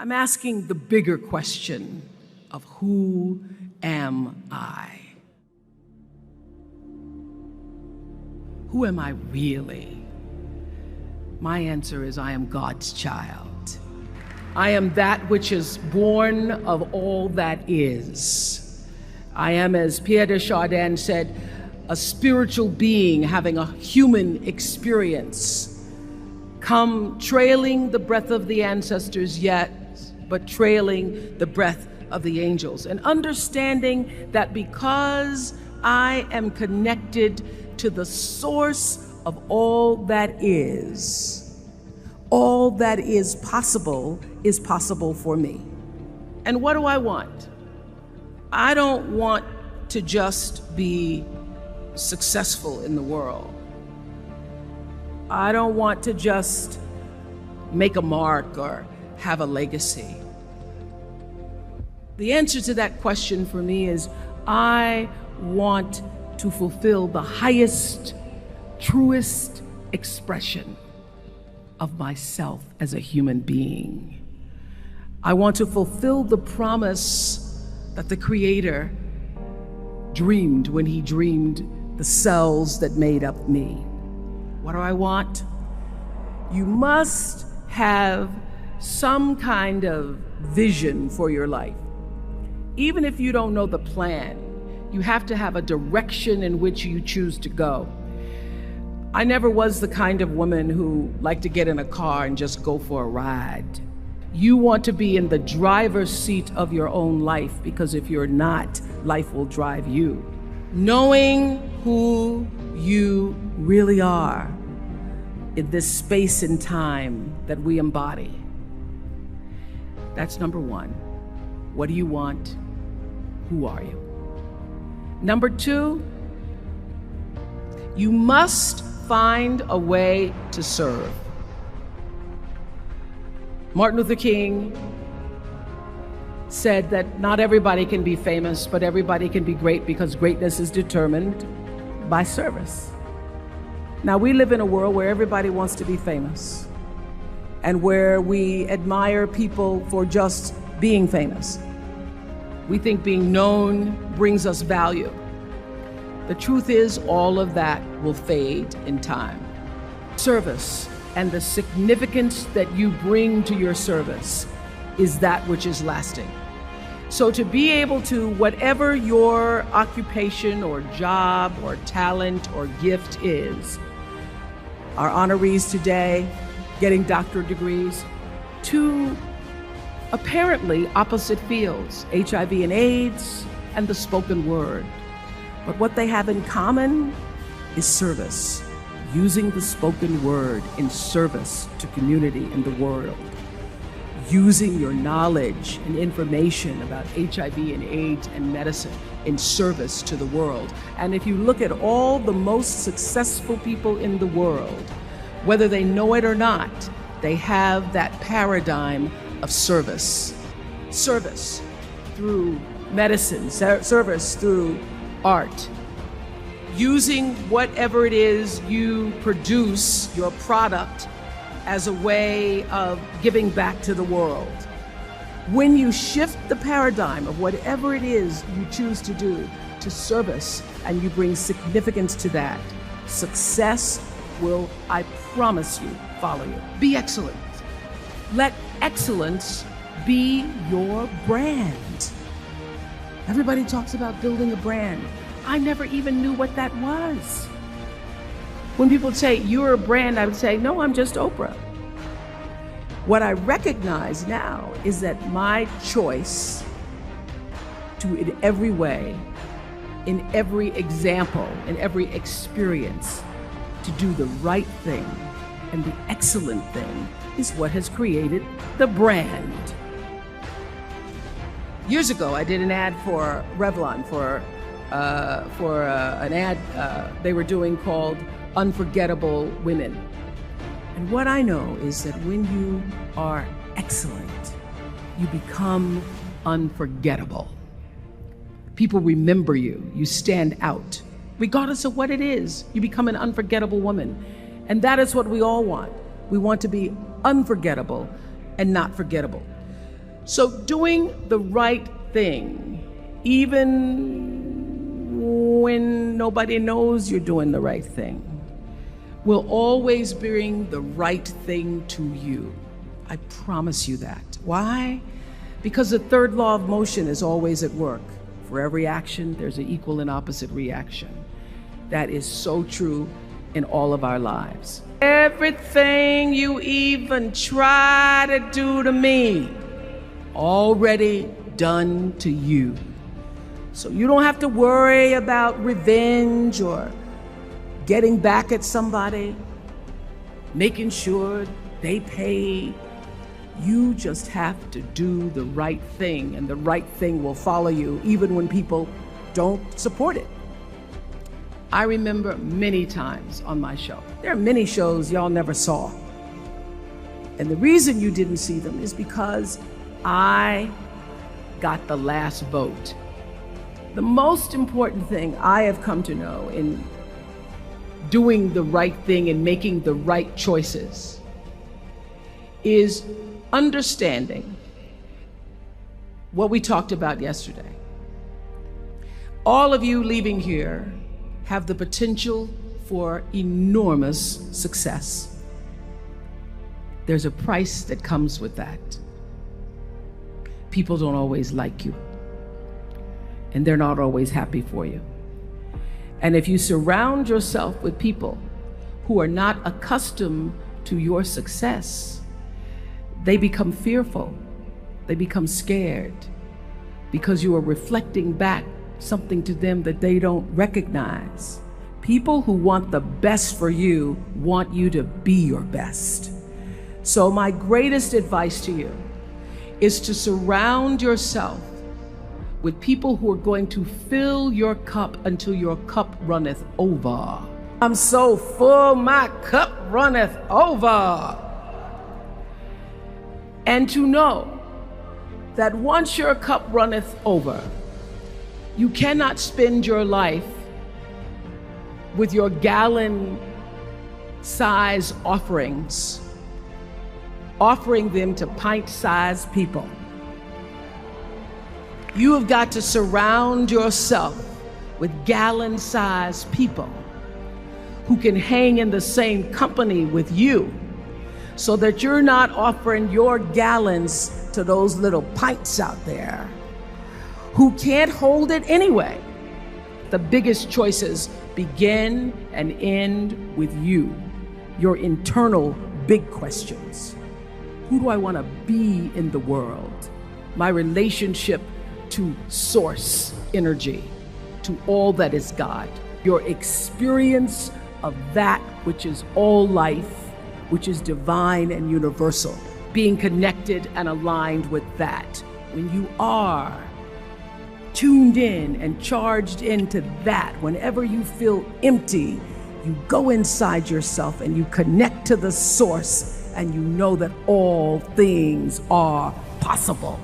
I'm asking the bigger question of who am I? Who am I really? My answer is I am God's child. I am that which is born of all that is. I am, as Pierre de Chardin said, a spiritual being having a human experience, come trailing the breath of the ancestors yet, but trailing the breath of the angels, and understanding that because I am connected to the source of all that is possible for me. And what do I want? I don't want to just be successful in the world. I don't want to just make a mark or have a legacy. The answer to that question for me is I want to fulfill the highest, truest expression of myself as a human being. I want to fulfill the promise that the Creator dreamed when He dreamed the cells that made up me. What do I want? You must have some kind of vision for your life. Even if you don't know the plan, you have to have a direction in which you choose to go. I never was the kind of woman who liked to get in a car and just go for a ride. You want to be in the driver's seat of your own life, because if you're not, life will drive you. Knowing who you really are in this space and time that we embody. That's number one. What do you want? Who are you? Number two, you must find a way to serve. Martin Luther King said that not everybody can be famous, but everybody can be great, because greatness is determined by service. Now, we live in a world where everybody wants to be famous and where we admire people for just being famous. We think being known brings us value. The truth is, all of that will fade in time. Service and the significance that you bring to your service is that which is lasting. So to be able to, whatever your occupation or job or talent or gift is, our honorees today getting doctorate degrees, to apparently opposite fields, HIV and AIDS and the spoken word. But what they have in common is service, using the spoken word in service to community in the world, using your knowledge and information about HIV and AIDS and medicine in service to the world. And if you look at all the most successful people in the world, whether they know it or not, they have that paradigm of service. Service through medicine, service through art. Using whatever it is you produce, your product, as a way of giving back to the world. When you shift the paradigm of whatever it is you choose to do to service, and you bring significance to that, success will, I promise you, follow you. Be excellent. Let excellence be your brand. Everybody talks about building a brand. I never even knew what that was. When people say, you're a brand, I would say, no, I'm just Oprah. What I recognize now is that my choice to, in every way, in every example, in every experience, to do the right thing and the excellent thing is what has created the brand. Years ago, I did an ad for Revlon for an ad they were doing called Unforgettable Women. And what I know is that when you are excellent, you become unforgettable. People remember you, you stand out. Regardless of what it is, you become an unforgettable woman. And that is what we all want. We want to be unforgettable and not forgettable. So doing the right thing, even when nobody knows you're doing the right thing, will always bring the right thing to you. I promise you that. Why? Because the third law of motion is always at work. For every action, there's an equal and opposite reaction. That is so true in all of our lives. Everything you even try to do to me, already done to you. So you don't have to worry about revenge or getting back at somebody, making sure they pay. You just have to do the right thing, and the right thing will follow you even when people don't support it. I remember many times on my show. There are many shows y'all never saw. And the reason you didn't see them is because I got the last vote. The most important thing I have come to know in doing the right thing and making the right choices is understanding what we talked about yesterday. All of you leaving here have the potential for enormous success. There's a price that comes with that. People don't always like you, and they're not always happy for you. And if you surround yourself with people who are not accustomed to your success, they become fearful, they become scared, because you are reflecting back something to them that they don't recognize. People who want the best for you want you to be your best. So my greatest advice to you is to surround yourself with people who are going to fill your cup until your cup runneth over. I'm so full, my cup runneth over. And to know that once your cup runneth over, you cannot spend your life with your gallon-size offerings, offering them to pint-sized people. You have got to surround yourself with gallon-sized people who can hang in the same company with you, so that you're not offering your gallons to those little pints out there who can't hold it anyway. The biggest choices begin and end with you, your internal big questions. Who do I want to be in the world? My relationship to source energy, to all that is God. Your experience of that which is all life, which is divine and universal. Being connected and aligned with that. When you are tuned in and charged into that, whenever you feel empty, you go inside yourself and you connect to the source, and you know that all things are possible.